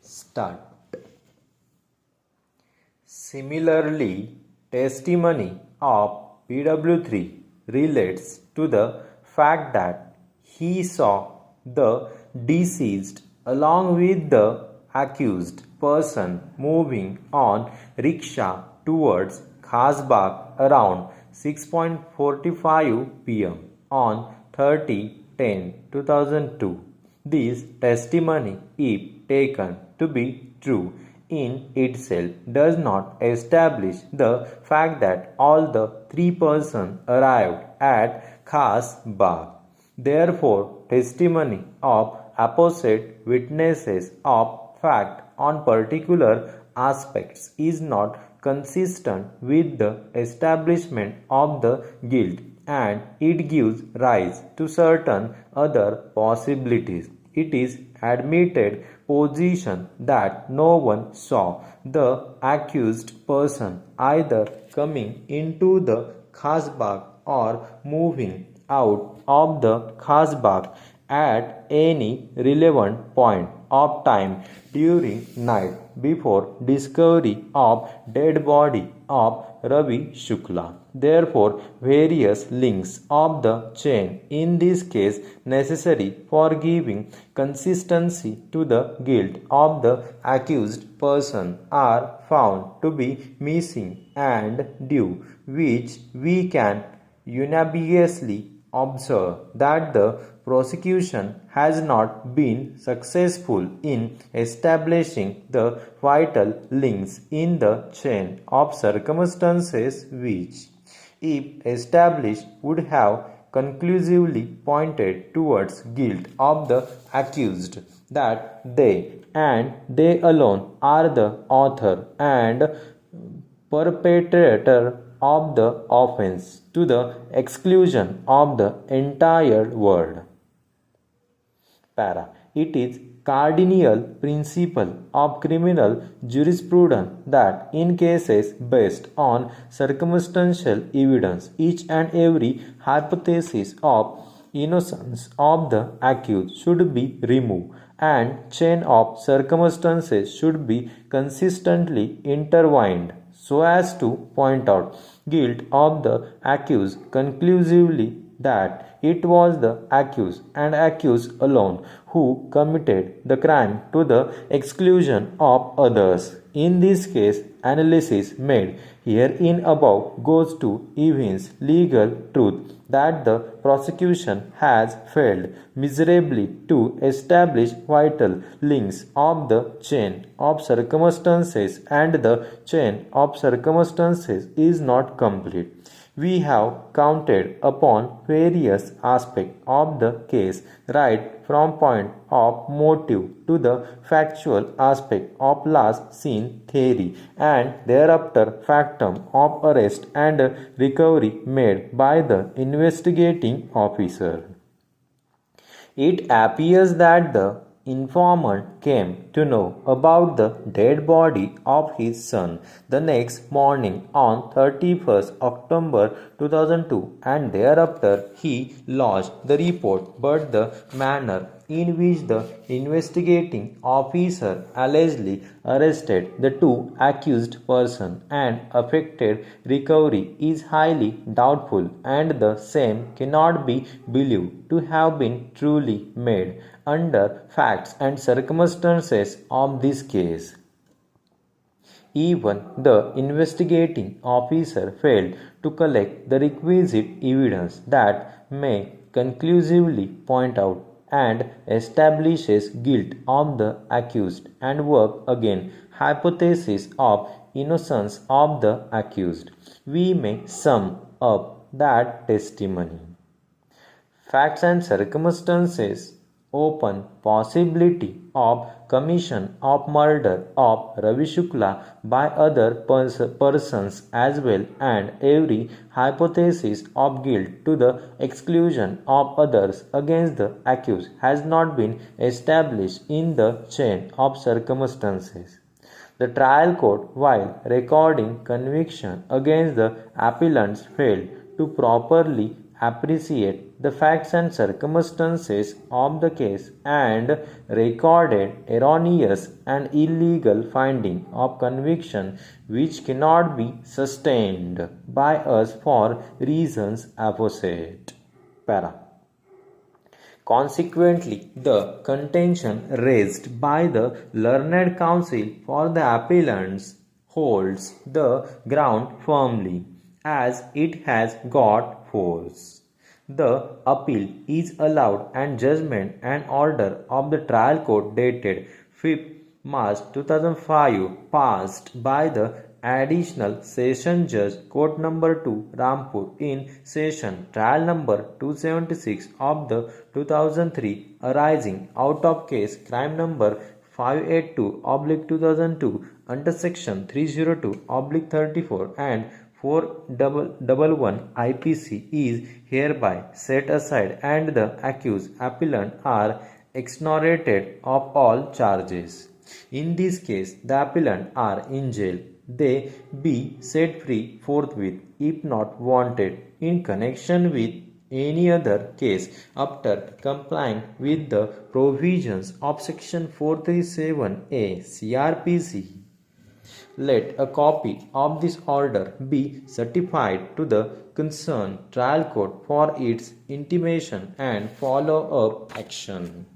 Start. Similarly, testimony of PW3 relates to the fact that he saw the deceased along with the accused person moving on rickshaw towards Khasbagh around 6:45 pm on 30/10/2002. This testimony, if taken to be true in itself, does not establish the fact that all the three persons arrived at Khasbagh. Therefore, testimony of opposite witnesses of fact on particular aspects is not consistent with the establishment of the guilt, and it gives rise to certain other possibilities. It is admitted position that no one saw the accused person either coming into the Khasbagh or moving out of the Khasbagh at any relevant point of time during night before discovery of dead body of Ravi Shukla. Therefore, various links of the chain, in this case necessary for giving consistency to the guilt of the accused person, are found to be missing and due, which we can unambiguously observe that the prosecution has not been successful in establishing the vital links in the chain of circumstances which, if established, would have conclusively pointed towards guilt of the accused, that they and they alone are the author and perpetrator of the offense to the exclusion of the entire world. Para. It is cardinal principle of criminal jurisprudence that in cases based on circumstantial evidence, each and every hypothesis of innocence of the accused should be removed, and chain of circumstances should be consistently intertwined so as to point out guilt of the accused conclusively, that it was the accused and accused alone who committed the crime to the exclusion of others. In this case, analysis made herein above goes to evince legal truth that the prosecution has failed miserably to establish vital links of the chain of circumstances, and the chain of circumstances is not complete. We have counted upon various aspects of the case, right from point of motive to the factual aspect of last seen theory, and thereafter factum of arrest and recovery made by the investigating officer. It appears that the informant came to know about the dead body of his son the next morning on 31st October 2002, and thereafter he lodged the report, but the manner in which the investigating officer allegedly arrested the two accused persons and effected recovery is highly doubtful, and the same cannot be believed to have been truly made under facts and circumstances of this case. Even the investigating officer failed to collect the requisite evidence that may conclusively point out and establishes guilt of the accused, and work against hypothesis of innocence of the accused. We may sum up that testimony. Facts and circumstances open possibility of commission of murder of Ravi Shukla by other persons as well, and every hypothesis of guilt to the exclusion of others against the accused has not been established in the chain of circumstances. The trial court, while recording conviction against the appellants, failed to properly appreciate the facts and circumstances of the case and recorded erroneous and illegal finding of conviction which cannot be sustained by us for reasons aforesaid. Para. Consequently, the contention raised by the learned counsel for the appellants holds the ground firmly, as it has got force. The appeal is allowed and judgment and order of the trial court dated 5th March 2005 passed by the Additional Session Judge Court Number 2 Rampur in Session Trial Number 276 of the 2003 arising out of case crime number 582/2002 under section 302/34 and 411 IPC is hereby set aside and the accused appellant are exonerated of all charges. In this case, the appellant are in jail. They be set free forthwith if not wanted in connection with any other case after complying with the provisions of section 437A CRPC. Let a copy of this order be certified to the concerned trial court for its intimation and follow-up action.